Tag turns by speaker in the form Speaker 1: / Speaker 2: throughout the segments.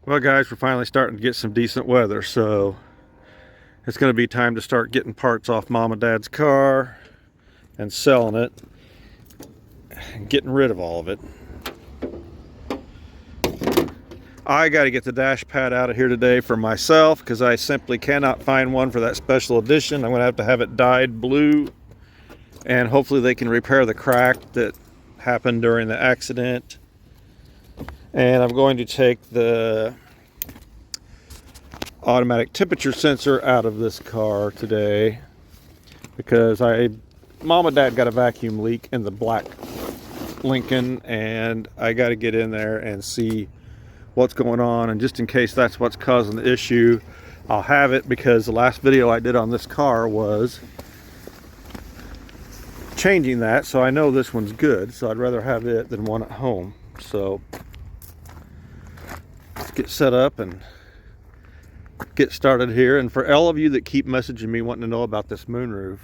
Speaker 1: Well guys, we're finally starting to get some decent weather, so it's going to be time to start getting parts off Mom and Dad's car and selling it and getting rid of all of it. I got to get the dash pad out of here today for myself because I simply cannot find one for that special edition. I'm going to have it dyed blue, and hopefully they can repair the crack that happened during the accident. And I'm going to take the automatic temperature sensor out of this car today because Mom and Dad got a vacuum leak in the black Lincoln, and I got to get in there and see what's going on. And just in case that's what's causing the issue, I'll have it, because the last video I did on this car was changing that, so I know this one's good, so I'd rather have it than one at home. So let's get set up and get started here. And for all of you that keep messaging me wanting to know about this moonroof,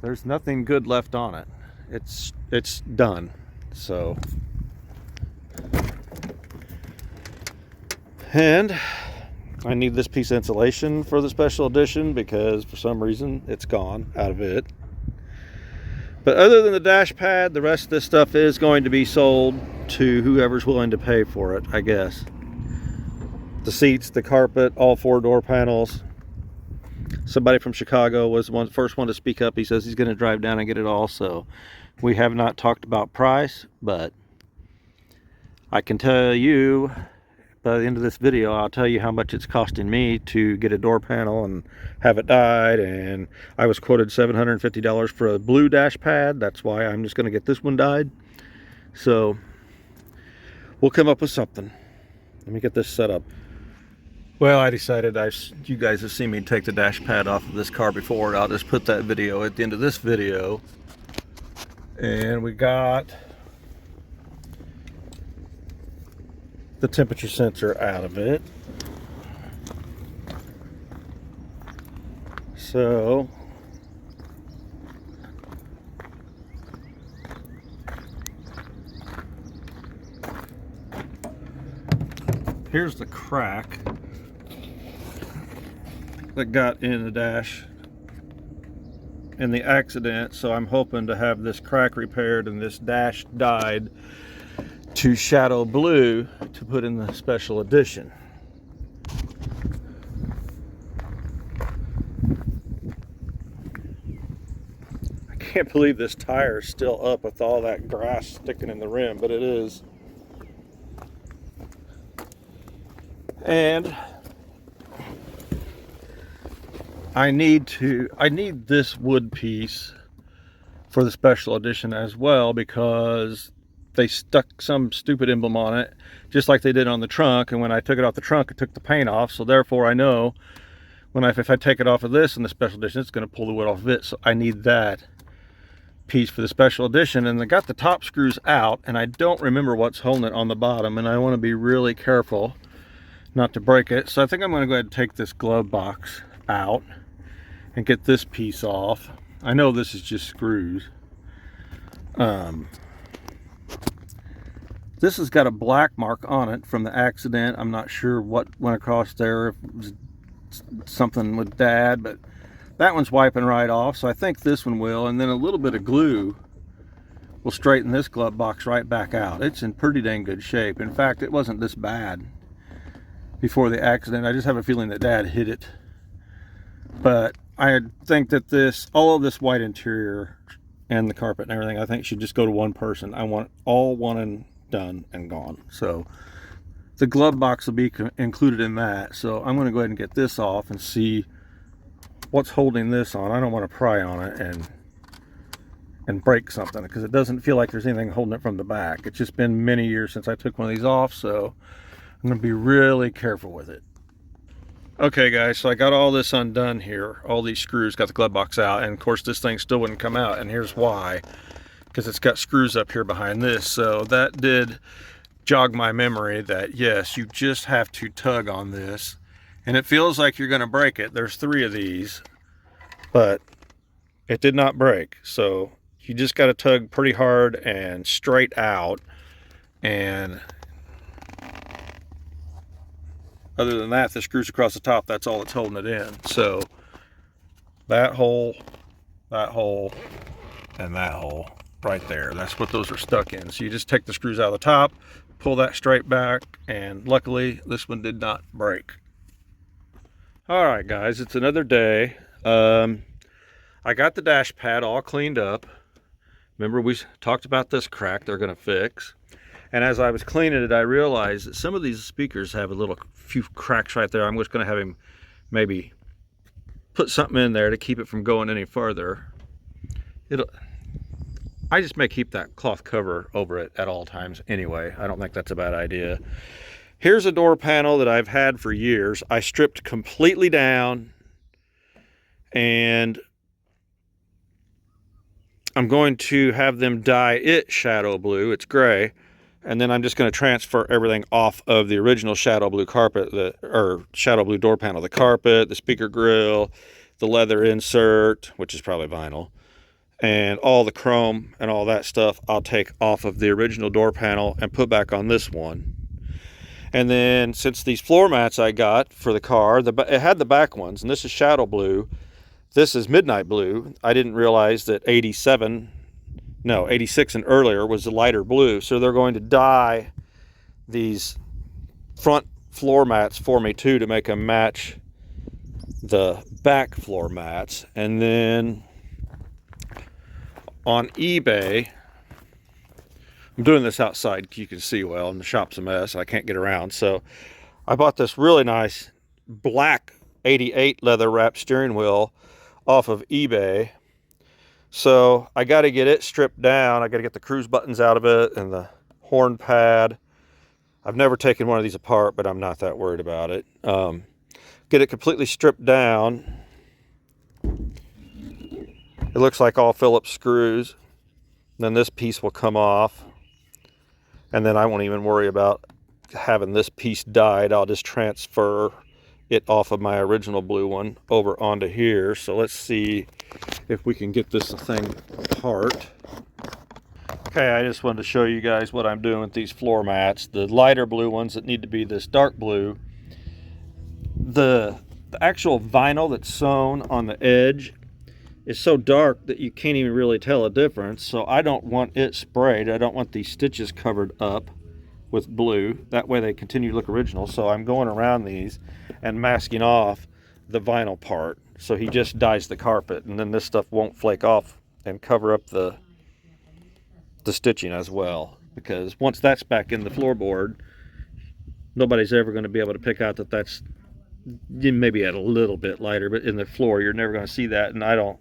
Speaker 1: there's nothing good left on it. It's done. So, and I need this piece of insulation for the special edition because for some reason it's gone out of it. But other than the dash pad, the rest of this stuff is going to be sold to whoever's willing to pay for it, I guess. The seats, the carpet, all 4 door panels. Somebody from Chicago was the first one to speak up. He says he's going to drive down and get it all. So we have not talked about price, but I can tell you by the end of this video, I'll tell you how much it's costing me to get a door panel and have it dyed. And I was quoted $750 for a blue dash pad. That's why I'm just going to get this one dyed. So we'll come up with something. Let me get this set up. Well, I decided you guys have seen me take the dash pad off of this car before. I'll just put that video at the end of this video. And we got the temperature sensor out of it. So here's the crack that got in the dash in the accident. So I'm hoping to have this crack repaired and this dash dyed to shadow blue to put in the special edition. I can't believe this tire is still up with all that grass sticking in the rim, but it is. And I need this wood piece for the special edition as well, because they stuck some stupid emblem on it, just like they did on the trunk. And when I took it off the trunk, it took the paint off. So therefore I know if I take it off of this in the special edition, it's going to pull the wood off of it. So I need that piece for the special edition. And I got the top screws out, and I don't remember what's holding it on the bottom, and I want to be really careful not to break it. So I think I'm going to go ahead and take this glove box out and get this piece off. I know this is just screws. This has got a black mark on it from the accident. I'm not sure what went across there, if it was something with Dad, but that one's wiping right off. So I think this one will, and then a little bit of glue will straighten this glove box right back out. It's in pretty dang good shape. In fact, it wasn't this bad before the accident. I just have a feeling that Dad hit it. But I think that all of this white interior and the carpet and everything, I think should just go to one person. I want all one and done and gone. So the glove box will be included in that. So I'm going to go ahead and get this off and see what's holding this on. I don't want to pry on it and break something, because it doesn't feel like there's anything holding it from the back. It's just been many years since I took one of these off, so I'm going to be really careful with it. Okay guys, so I got all this undone here. All these screws, got the glove box out, and of course this thing still wouldn't come out, and here's why. Because it's got screws up here behind this. So that did jog my memory that yes, you just have to tug on this, and it feels like you're going to break it. There's 3 of these, but it did not break. So you just got to tug pretty hard and straight out, and Other than that, the screws across the top, that's all that's holding it in. So that hole, and that hole right there, that's what those are stuck in. So you just take the screws out of the top, pull that straight back, and luckily this one did not break. All right, guys, it's another day. I got the dash pad all cleaned up. Remember, we talked about this crack they're going to fix. And as I was cleaning it, I realized that some of these speakers have a few cracks right there. I'm just going to have him maybe put something in there to keep it from going any further. I just may keep that cloth cover over it at all times anyway. I don't think that's a bad idea. Here's a door panel that I've had for years. I stripped completely down, and I'm going to have them dye it shadow blue. It's gray. And then I'm just going to transfer everything off of the original shadow blue carpet, or shadow blue door panel, the carpet, the speaker grill, the leather insert, which is probably vinyl, and all the chrome and all that stuff I'll take off of the original door panel and put back on this one. And then, since these floor mats I got for the car, it had the back ones, and this is shadow blue. This is midnight blue. I didn't realize that 86 and earlier was the lighter blue. So they're going to dye these front floor mats for me too, to make them match the back floor mats. And then on eBay, I'm doing this outside, you can see well, and the shop's a mess. I can't get around. So I bought this really nice black 88 leather wrapped steering wheel off of eBay. So I got to get it stripped down. I got to get the cruise buttons out of it and the horn pad. I've never taken one of these apart, but I'm not that worried about it. Get it completely stripped down. It looks like all Phillips screws. Then this piece will come off. And then I won't even worry about having this piece dyed. I'll just transfer it off of my original blue one over onto here. So let's see if we can get this thing apart. Okay, I just wanted to show you guys what I'm doing with these floor mats. The lighter blue ones that need to be this dark blue. The actual vinyl that's sewn on the edge is so dark that you can't even really tell a difference. So I don't want it sprayed. I don't want these stitches covered up with blue. That way they continue to look original. So I'm going around these and masking off the vinyl part. So he just dyes the carpet, and then this stuff won't flake off and cover up the stitching as well. Because once that's back in the floorboard, nobody's ever going to be able to pick out that that's maybe a little bit lighter, but in the floor you're never going to see that. And I don't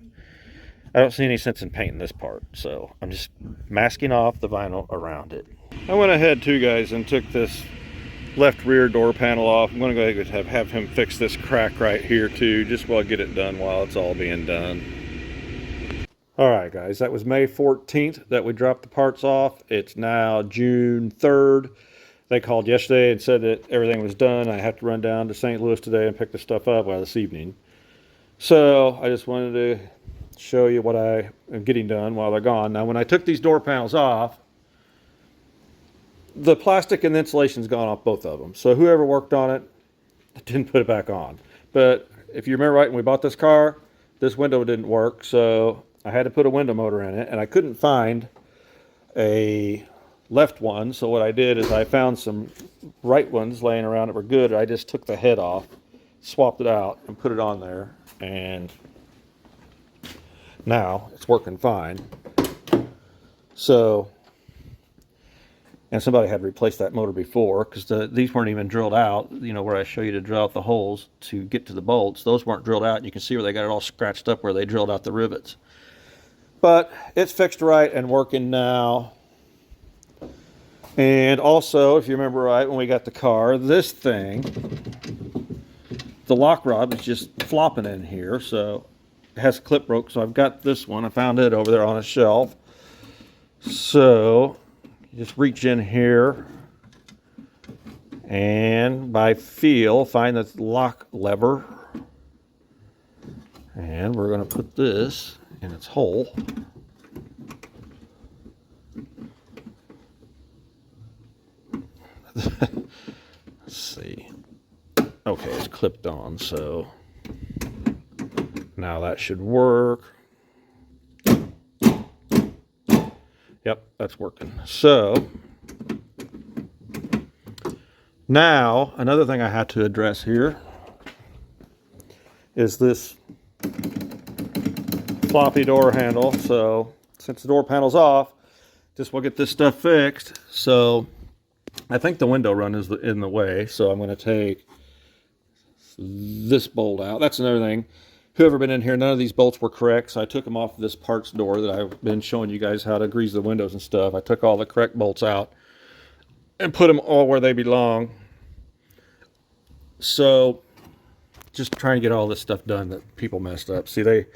Speaker 1: see any sense in painting this part, so I'm just masking off the vinyl around it. I went ahead too, guys, and took this left rear door panel off. I'm going to go ahead and have him fix this crack right here too, just while I get it done while it's all being done. Alright guys, that was May 14th that we dropped the parts off. It's now June 3rd. They called yesterday and said that everything was done. I have to run down to St. Louis today and pick the stuff up this evening. So I just wanted to show you what I am getting done while they're gone. Now when I took these door panels off, the plastic and the insulation's gone off both of them. So whoever worked on it didn't put it back on. But if you remember right, when we bought this car, this window didn't work. So I had to put a window motor in it, and I couldn't find a left one. So what I did is I found some right ones laying around that were good. I just took the head off, swapped it out, and put it on there. And now it's working fine. So, and somebody had replaced that motor before, because these weren't even drilled out, you know, where I show you to drill out the holes to get to the bolts. Those weren't drilled out, and you can see where they got it all scratched up where they drilled out the rivets. But it's fixed right and working now. And also, if you remember right, when we got the car, this thing, the lock rod was just flopping in here, so it has a clip broke. So I've got this one. I found it over there on a shelf. So you just reach in here and by feel find the lock lever, and we're going to put this in its hole. Let's see. Okay, it's clipped on, so now that should work. Yep, that's working. So now another thing I had to address here is this floppy door handle. So since the door panel's off, just we'll get this stuff fixed. So I think the window run is in the way, so I'm going to take this bolt out. That's another thing. Whoever been in here, none of these bolts were correct, so I took them off this parts door that I've been showing you guys how to grease the windows and stuff. I took all the correct bolts out and put them all where they belong. So just trying to get all this stuff done that people messed up. See, they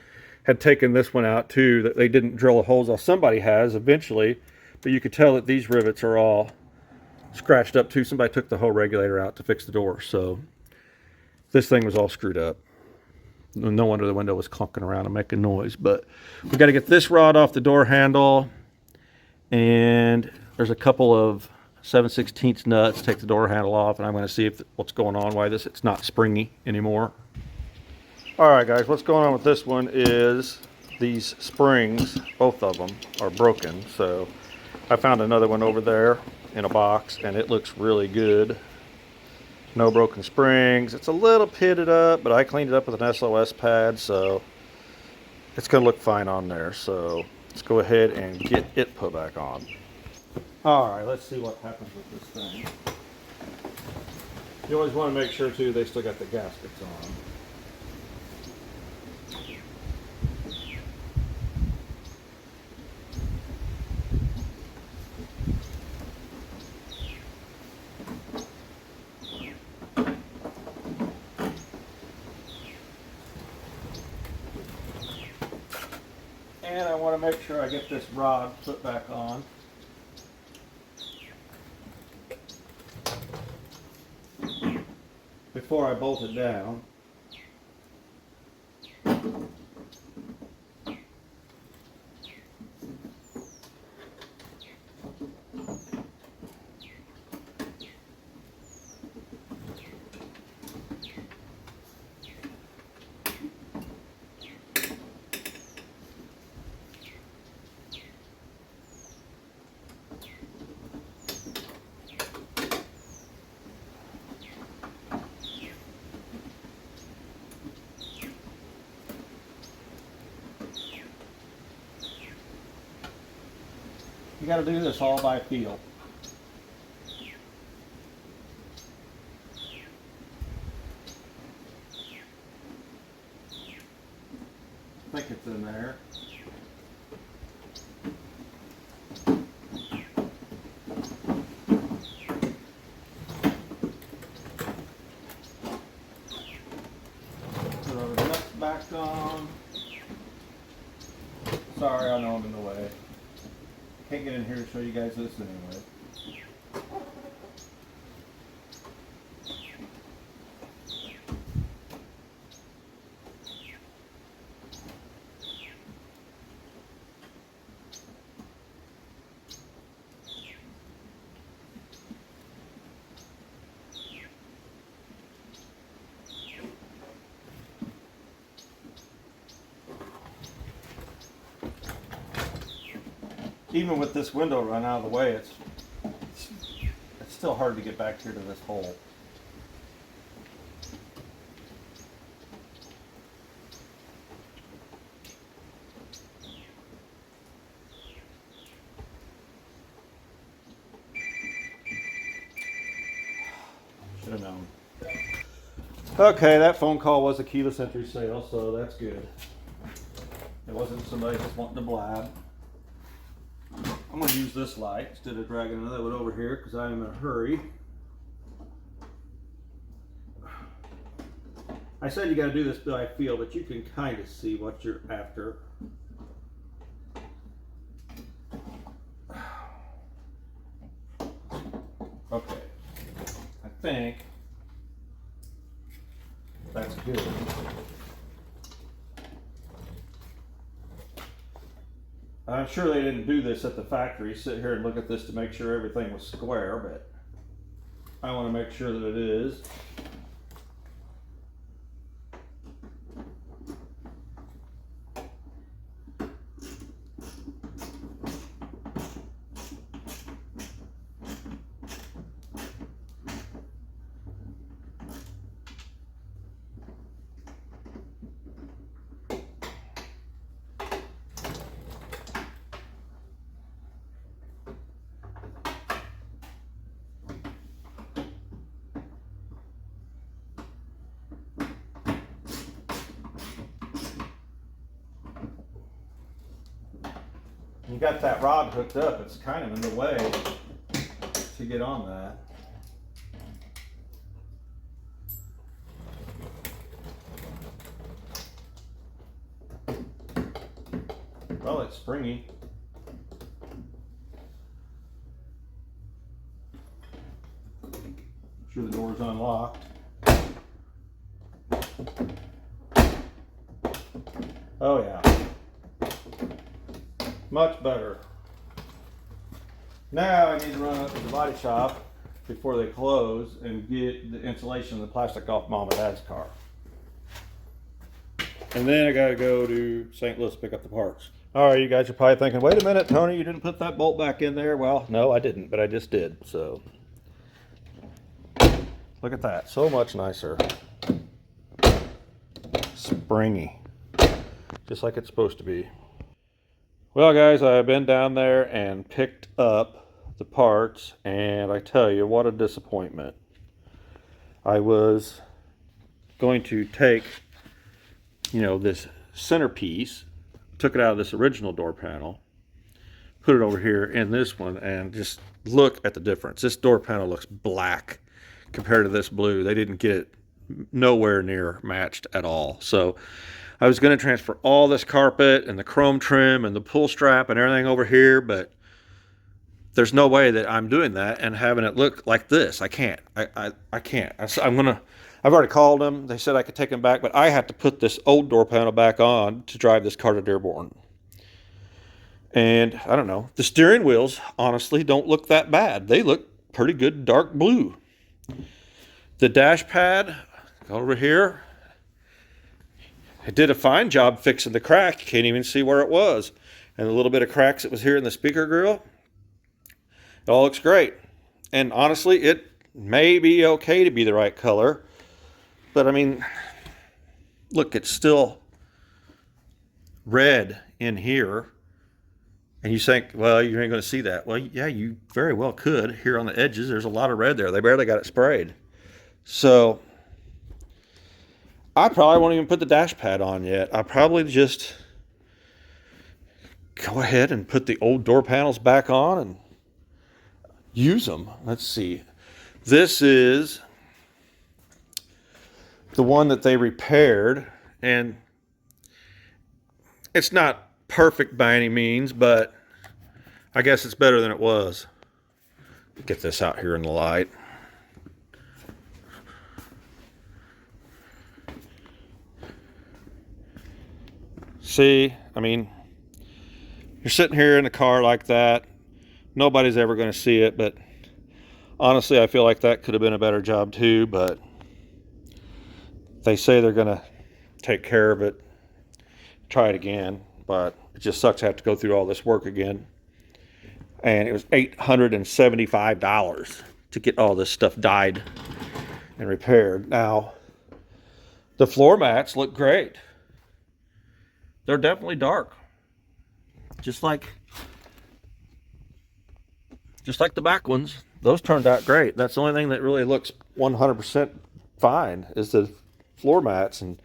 Speaker 1: had taken this one out too, that they didn't drill the holes off. Somebody has eventually, but you could tell that these rivets are all scratched up too. Somebody took the whole regulator out to fix the door, so this thing was all screwed up. No wonder the window was clunking around and making noise. But we got to get this rod off the door handle, and there's a couple of 7/16 nuts. Take the door handle off, and I'm going to see if what's going on, why it's not springy anymore. All right, guys, what's going on with this one is these springs, both of them, are broken. So I found another one over there in a box, and it looks really good. No broken springs. It's a little pitted up, but I cleaned it up with an SOS pad, so it's going to look fine on there. So let's go ahead and get it put back on. All right, let's see what happens with this thing. You always want to make sure, too, they still got the gaskets on. And I want to make sure I get this rod put back on. Before I bolt it down. You got to do this all by feel. I think it's in there. Put our nuts back on. Sorry, I know I'm in the way. Can't get in here to show you guys this anyway. Even with this window run out of the way, it's still hard to get back here to this hole. Should have known. Okay, that phone call was a keyless entry sale, so that's good. It wasn't somebody just wanting to blab. I'm going to use this light instead of dragging another one over here because I am in a hurry. I said you got to do this by feel, but you can kind of see what you're after. Okay, I think that's good. I'm sure they didn't do this at the factory, sit here and look at this to make sure everything was square, but I want to make sure that it is. you got that rod hooked up, it's kind of in the way to get on that. Well, it's springy. I'm sure the door's unlocked. Oh yeah. Much better. Now I need to run up to the body shop before they close and get the insulation and the plastic off Mom and Dad's car. And then I gotta go to St. Louis to pick up the parts. All right, you guys are probably thinking, wait a minute, Tony, you didn't put that bolt back in there. Well, no, I didn't, but I just did. So look at that, so much nicer. Springy, just like it's supposed to be. Well, guys, I've been down there and picked up the parts, and I tell you, what a disappointment. I was going to take, this centerpiece, took it out of this original door panel, put it over here in this one, and just look at the difference. This door panel looks black compared to this blue. They didn't get it nowhere near matched at all. So I was going to transfer all this carpet and the chrome trim and the pull strap and everything over here, but there's no way that I'm doing that and having it look like this. I can't. I can't. I've already called them. They said I could take them back, but I have to put this old door panel back on to drive this car to Dearborn. And I don't know. The steering wheels, honestly, don't look that bad. They look pretty good dark blue. The dash pad over here, it did a fine job fixing the crack. You can't even see where it was. And the little bit of cracks that was here in the speaker grill, it all looks great. And honestly, it may be okay to be the right color. But I mean, look, it's still red in here. And you think, well, you ain't going to see that. Well, yeah, you very well could. Here on the edges, there's a lot of red there. They barely got it sprayed. So I probably won't even put the dash pad on yet. I'll probably just go ahead and put the old door panels back on and use them. Let's see. This is the one that they repaired, and it's not perfect by any means, but I guess it's better than it was. Get this out here in the light. See, I mean, you're sitting here in a car like that. Nobody's ever going to see it, but honestly, I feel like that could have been a better job too, but they say they're going to take care of it, try it again, but it just sucks to have to go through all this work again. And it was $875 to get all this stuff dyed and repaired. Now, the floor mats look great. They're definitely dark. Just like the back ones. Those turned out great. That's the only thing that really looks 100% fine is the floor mats. And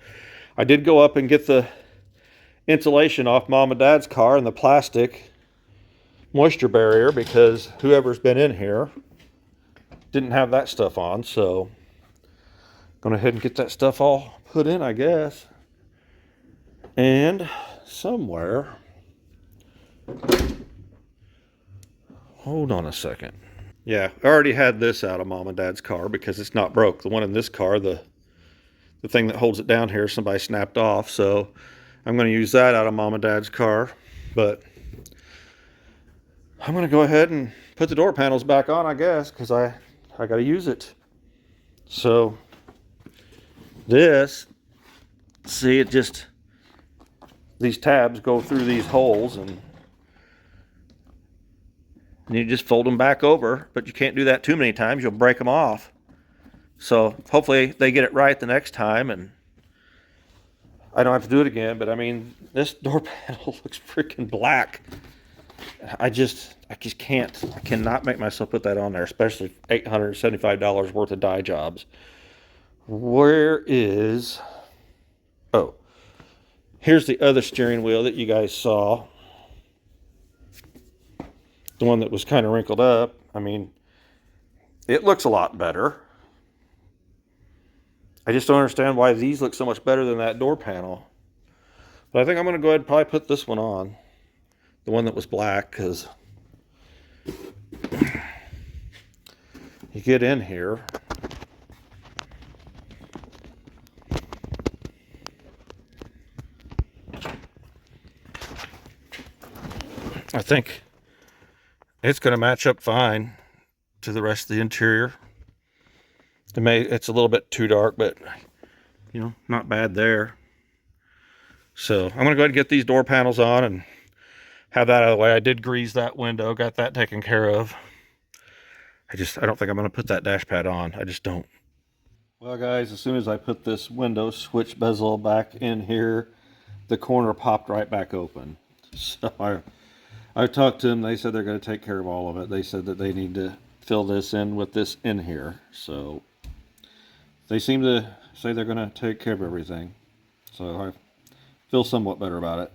Speaker 1: I did go up and get the insulation off Mom and Dad's car and the plastic moisture barrier because whoever's been in here didn't have that stuff on. So going ahead and get that stuff all put in, I guess. And somewhere, hold on a second. Yeah, I already had this out of Mom and Dad's car because it's not broke. The one in this car, the thing that holds it down here, somebody snapped off. So I'm going to use that out of Mom and Dad's car. But I'm going to go ahead and put the door panels back on, I guess, because I got to use it. So this, see, it just, these tabs go through these holes and you just fold them back over, but you can't do that too many times. You'll break them off. So hopefully they get it right the next time and I don't have to do it again. But I mean, this door panel looks freaking black. I cannot make myself put that on there, especially $875 worth of dye jobs. Where is, oh, here's the other steering wheel that you guys saw. the one that was kind of wrinkled up. I mean, it looks a lot better. I just don't understand why these look so much better than that door panel. But I think I'm going to go ahead and probably put this one on. The one that was black, because you get in here. I think it's going to match up fine to the rest of the interior. It's a little bit too dark, but you know, not bad there. So I'm going to go ahead and get these door panels on and have that out of the way. I did grease that window, got that taken care of. I don't think I'm going to put that dash pad on. I just don't. Well, guys, as soon as I put this window switch bezel back in here, the corner popped right back open. So I talked to them. They said they're going to take care of all of it. They said that they need to fill this in with this in here. So they seem to say they're going to take care of everything. So I feel somewhat better about it.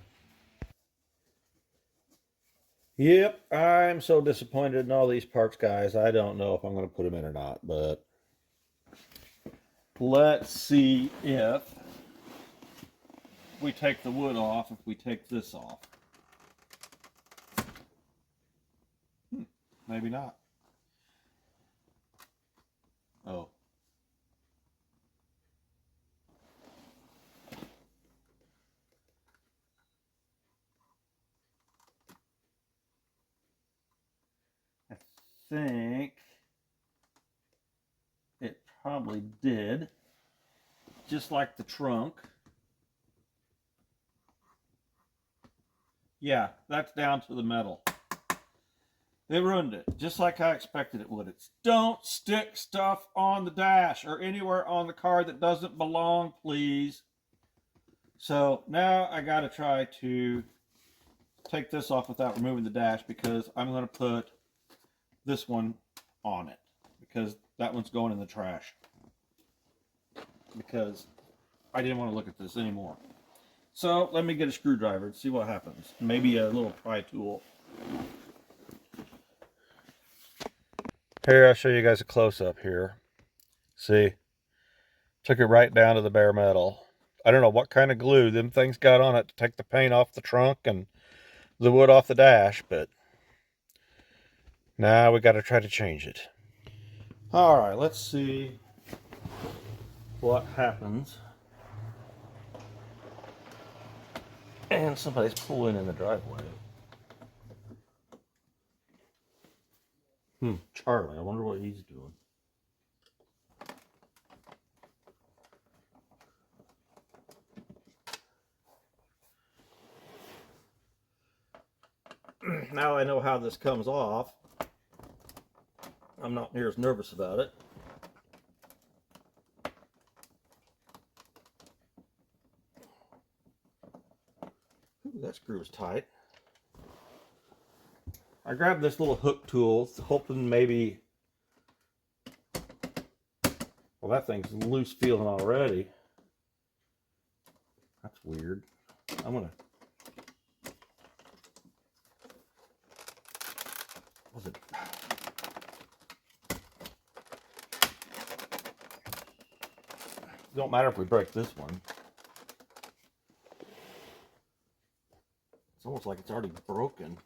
Speaker 1: Yep, I'm so disappointed in all these parts, guys. I don't know if I'm going to put them in or not, but let's see if we take the wood off, if we take this off. Maybe not. Oh. I think it probably did. Just like the trunk. Yeah, that's down to the metal. They ruined it, just like I expected it would. It's don't stick stuff on the dash or anywhere on the car that doesn't belong, please. So now I got to try to take this off without removing the dash, because I'm going to put this one on it, because that one's going in the trash, because I didn't want to look at this anymore. So let me get a screwdriver and see what happens. Maybe a little pry tool. Here, I'll show you guys a close-up here. See? Took it right down to the bare metal. I don't know what kind of glue them things got on it to take the paint off the trunk and the wood off the dash, but now we got to try to change it. All right, let's see what happens. And somebody's pulling in the driveway. Charlie, I wonder what he's doing. Now I know how this comes off. I'm not near as nervous about it. Ooh, that screw is tight. I grabbed this little hook tool, hoping maybe... Well, that thing's loose feeling already. That's weird. I'm gonna... Was it... Don't matter if we break this one. It's almost like it's already broken.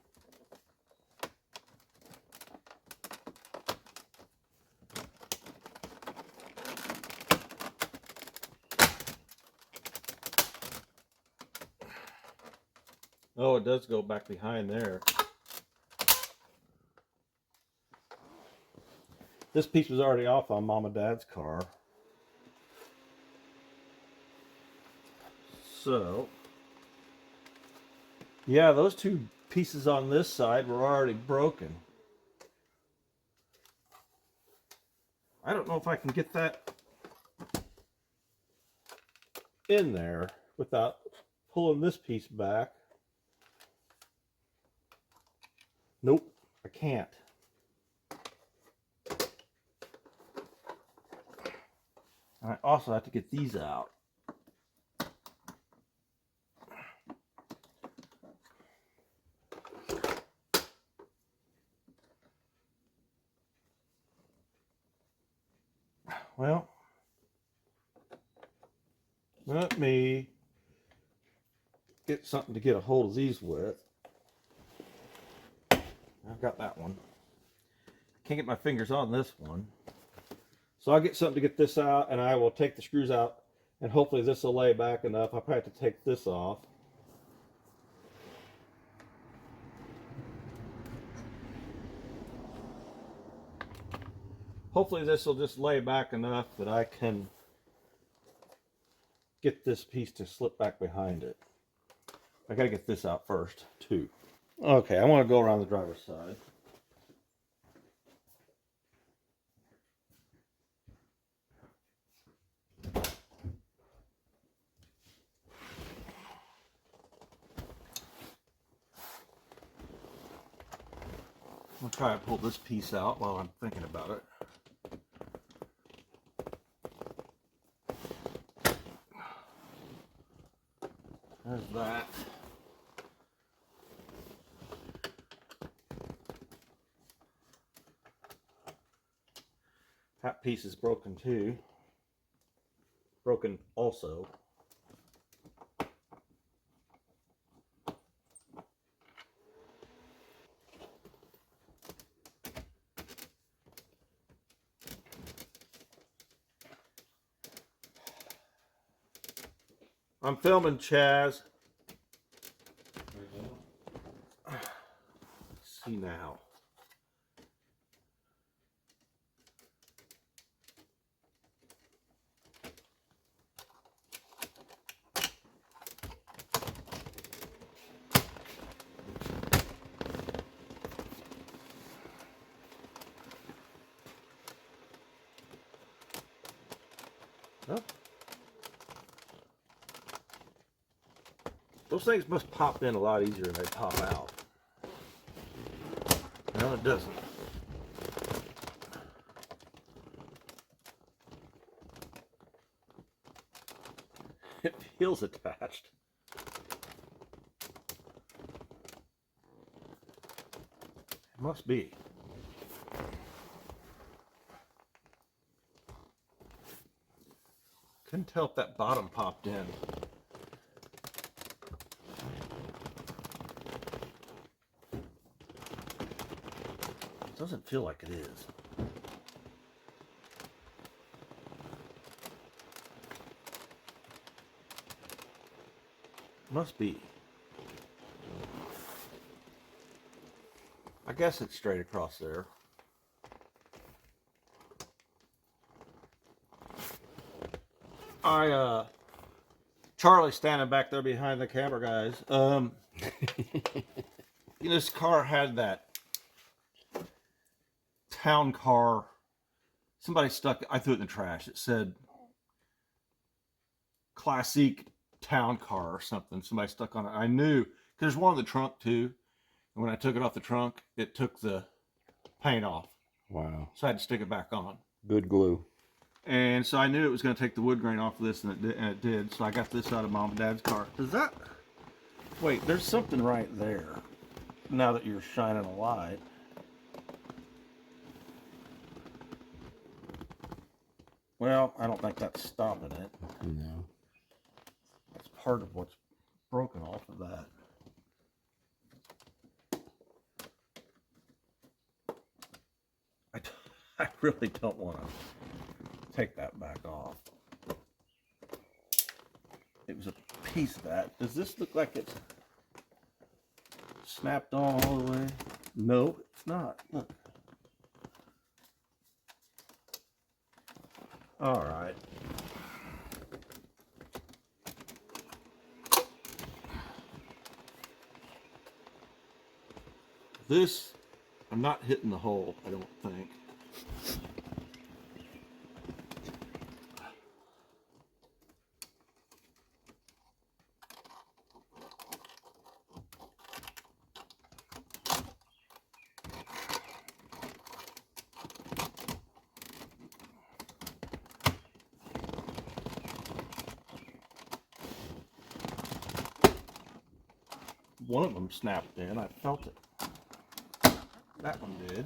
Speaker 1: Oh, it does go back behind there. This piece was already off on Mom and Dad's car. So, yeah, those two pieces on this side were already broken. I don't know if I can get that in there without pulling this piece back. Nope, I can't. I also have to get these out. Let me get something to get a hold of these with. I've got that one. Can't get my fingers on this one. So I'll get something to get this out, and I will take the screws out, and hopefully this will lay back enough. I'll probably have to take this off. Hopefully this will just lay back enough that I can get this piece to slip back behind it. I gotta get this out first, too. Okay, I want to go around the driver's side. I'm gonna try to pull this piece out while I'm thinking about it. There's that. That piece is broken too. Broken also. I'm filming, Chaz. Let's see now. Huh? Those things must pop in a lot easier than they pop out. No, it doesn't. It feels attached. It must be. Couldn't tell if that bottom popped in. Doesn't feel like it is. Must be. I guess it's straight across there. Charlie's standing back there behind the camera, guys. You know, this car had that town car. Somebody stuck, I threw it in the trash. It said classic town car or something. Somebody stuck on it. I knew, because there's one in the trunk too. And when I took it off the trunk, it took the paint off.
Speaker 2: Wow.
Speaker 1: So I had to stick it back on.
Speaker 2: Good glue.
Speaker 1: And so I knew it was going to take the wood grain off of this, and it did. So I got this out of Mom and Dad's car. Does that... Wait, there's something right there. Now that you're shining a light. Well, I don't think that's stopping it.
Speaker 2: No.
Speaker 1: That's part of what's broken off of that. I really don't want to take that back off. It was a piece of that. Does this look like it's snapped on all the way? No, it's not. Look. All right. This, I'm not hitting the hole, I don't think. One of them snapped in. I felt it. That one did.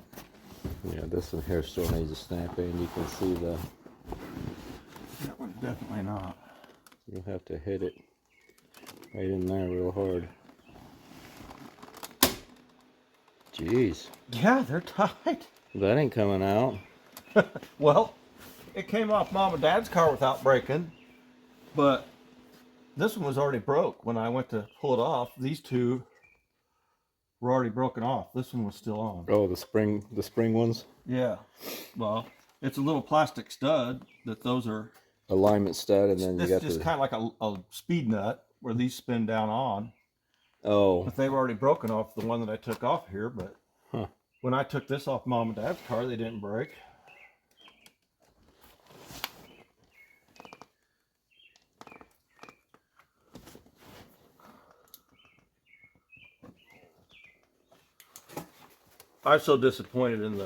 Speaker 2: Yeah, this one here still needs a snap in. You can see the...
Speaker 1: That one's definitely not.
Speaker 2: You'll have to hit it right in there real hard. Jeez.
Speaker 1: Yeah, they're tight.
Speaker 2: That ain't coming out.
Speaker 1: Well, it came off Mom and Dad's car without breaking, but this one was already broke when I went to pull it off. These two were already broken off. This one was still on.
Speaker 2: Oh, the spring ones?
Speaker 1: Yeah. Well, it's a little plastic stud that those are.
Speaker 2: Alignment stud, and then you
Speaker 1: It's
Speaker 2: got
Speaker 1: just
Speaker 2: the...
Speaker 1: kind of like a speed nut where these spin down on.
Speaker 2: Oh.
Speaker 1: But they were already broken off the one that I took off here. But
Speaker 2: Huh.
Speaker 1: when I took this off Mom and Dad's car, they didn't break. I'm so disappointed in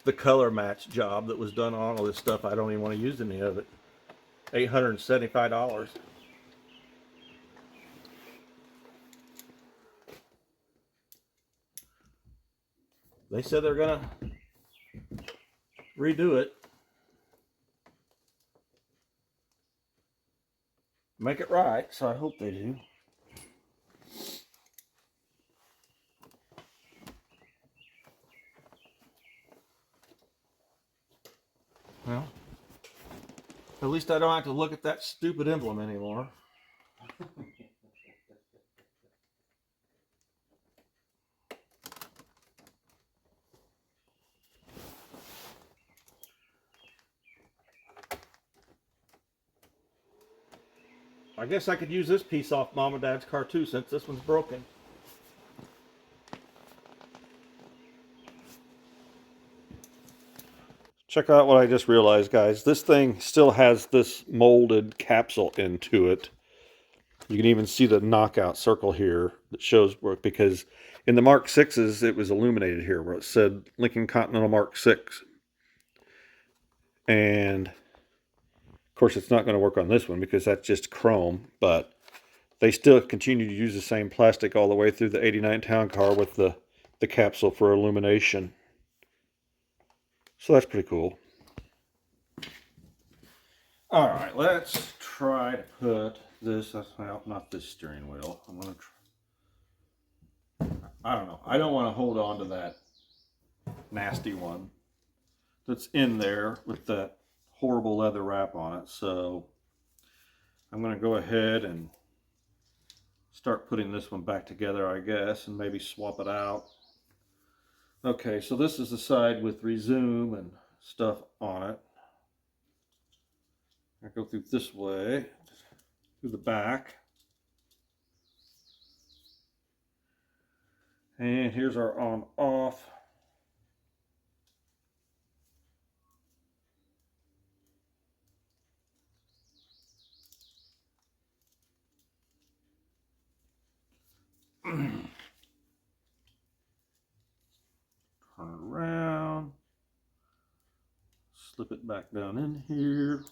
Speaker 1: the color match job that was done on all this stuff. I don't even want to use any of it. $875. They said they're gonna redo it, make it right, so I hope they do. Well, at least I don't have to look at that stupid emblem anymore. I guess I could use this piece off Mom and Dad's car too, since this one's broken. Check out what I just realized, guys. This thing still has this molded capsule into it. You can even see the knockout circle here that shows work, because in the Mark 6s it was illuminated here where it said Lincoln Continental Mark 6. And of course it's not going to work on this one because that's just chrome, but they still continue to use the same plastic all the way through the 89 Town Car with the capsule for illumination. So that's pretty cool. All right, let's try to put this, well, not this steering wheel. I'm going to try. I don't know. I don't want to hold on to that nasty one that's in there with that horrible leather wrap on it. So I'm going to go ahead and start putting this one back together, I guess, and maybe swap it out. Okay, so this is the side with resume and stuff on it. I go through this way, through the back. And here's our on off. Turn it around. Slip it back down in here.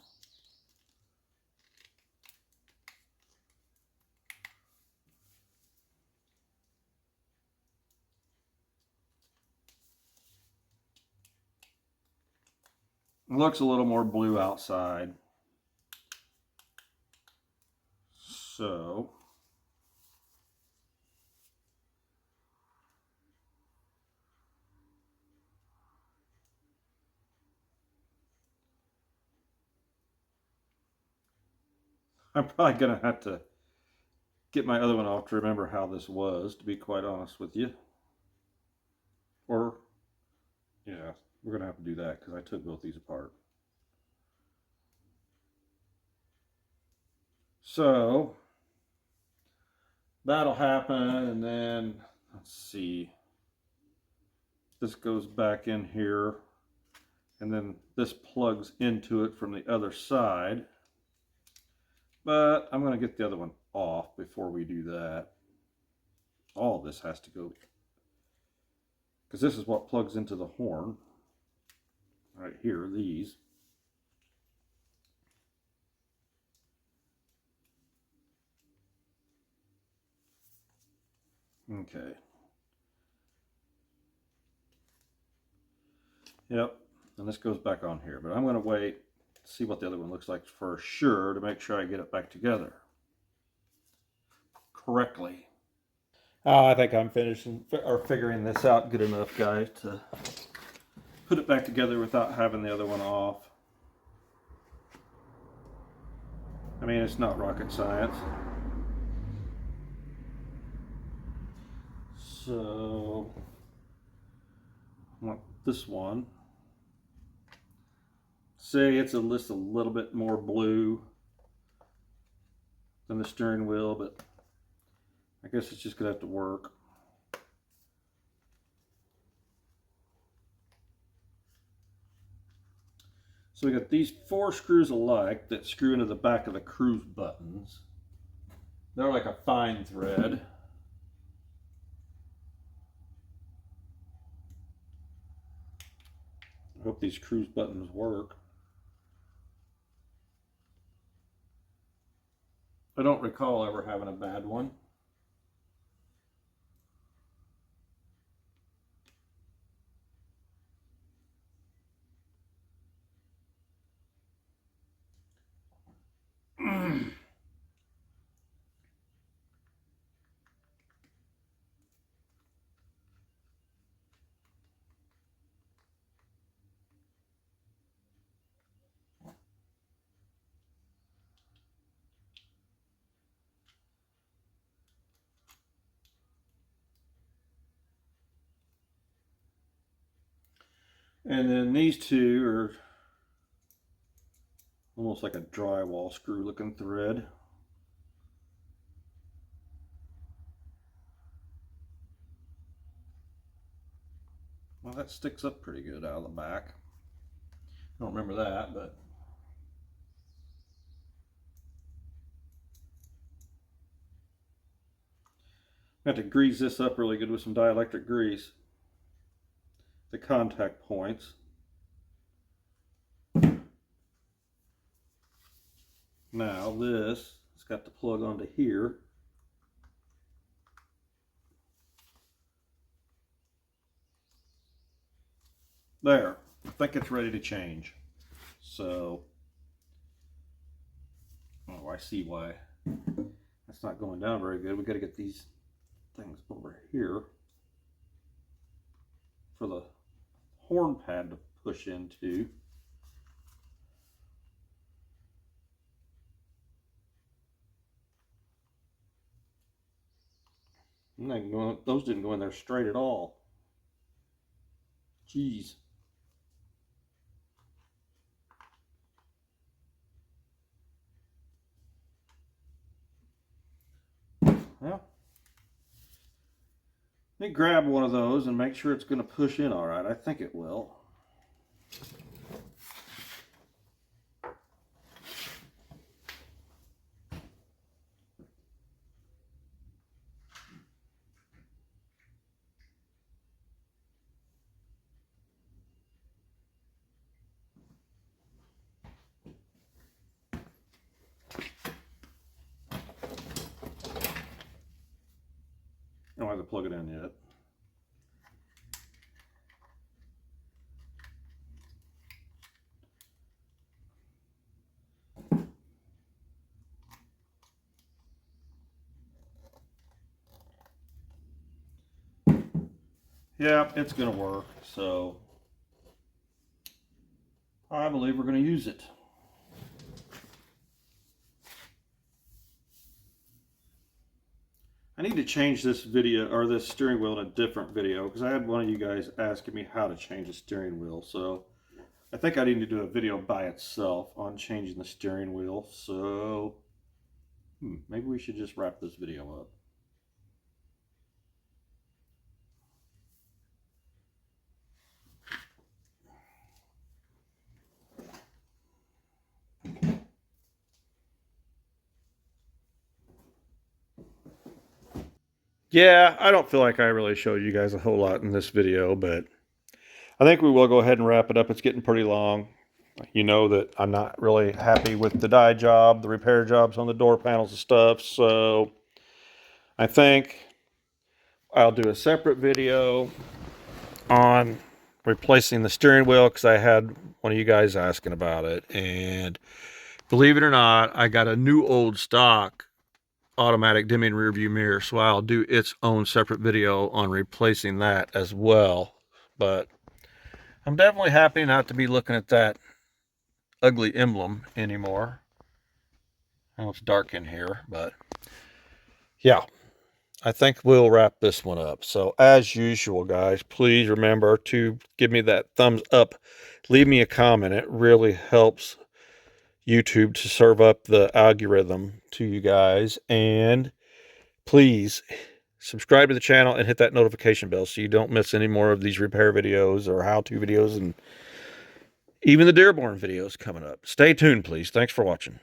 Speaker 1: It looks a little more blue outside. So I'm probably gonna have to get my other one off to remember how this was, to be quite honest with you. Or, yeah, we're gonna have to do that because I took both these apart. So that'll happen, and then let's see. This goes back in here, and then this plugs into it from the other side. But I'm going to get the other one off before we do that. All this has to go, because this is what plugs into the horn. Right here, these. Okay. Yep, and this goes back on here, but I'm going to wait see what the other one looks like for sure to make sure I get it back together correctly. I think I'm finishing or figuring this out good enough, guys, to put it back together without having the other one off. I mean, it's not rocket science. So, I want this one. Say it's just a little bit more blue than the steering wheel, but I guess it's just gonna have to work. So we got these 4 screws alike that screw into the back of the cruise buttons. They're like a fine thread. I hope these cruise buttons work. I don't recall ever having a bad one. And then these 2 are almost like a drywall screw looking thread. Well, that sticks up pretty good out of the back. I don't remember that, but I have to grease this up really good with some dielectric grease. The contact points. Now this has got to plug onto here. There, I think it's ready to change. So, oh, I see why that's not going down very good. We got to get these things over here for the horn pad to push into. Those didn't go in there straight at all. Jeez. Well, let me grab one of those and make sure it's going to push in all right. I think it will. I don't have to plug it in yet. Yeah, it's going to work, so I believe we're going to use it. I need to change this video or this steering wheel in a different video because I had one of you guys asking me how to change the steering wheel. So I think I need to do a video by itself on changing the steering wheel. So maybe we should just wrap this video up. Yeah, I don't feel like I really showed you guys a whole lot in this video, but I think we will go ahead and wrap it up. It's getting pretty long. You know that I'm not really happy with the dye job, the repair jobs on the door panels and stuff, so I think I'll do a separate video on replacing the steering wheel because I had one of you guys asking about it. And believe it or not, I got a new old stock automatic dimming rear view mirror, so I'll do its own separate video on replacing that as well. But I'm definitely happy not to be looking at that ugly emblem anymore. I know it's dark in here, but yeah, I think we'll wrap this one up. So as usual, guys, please remember to give me that thumbs up. Leave me a comment. It really helps YouTube to serve up the algorithm to you guys. And please subscribe to the channel and hit that notification bell so you don't miss any more of these repair videos or how-to videos and even the Dearborn videos coming up. Stay tuned, please. Thanks for watching.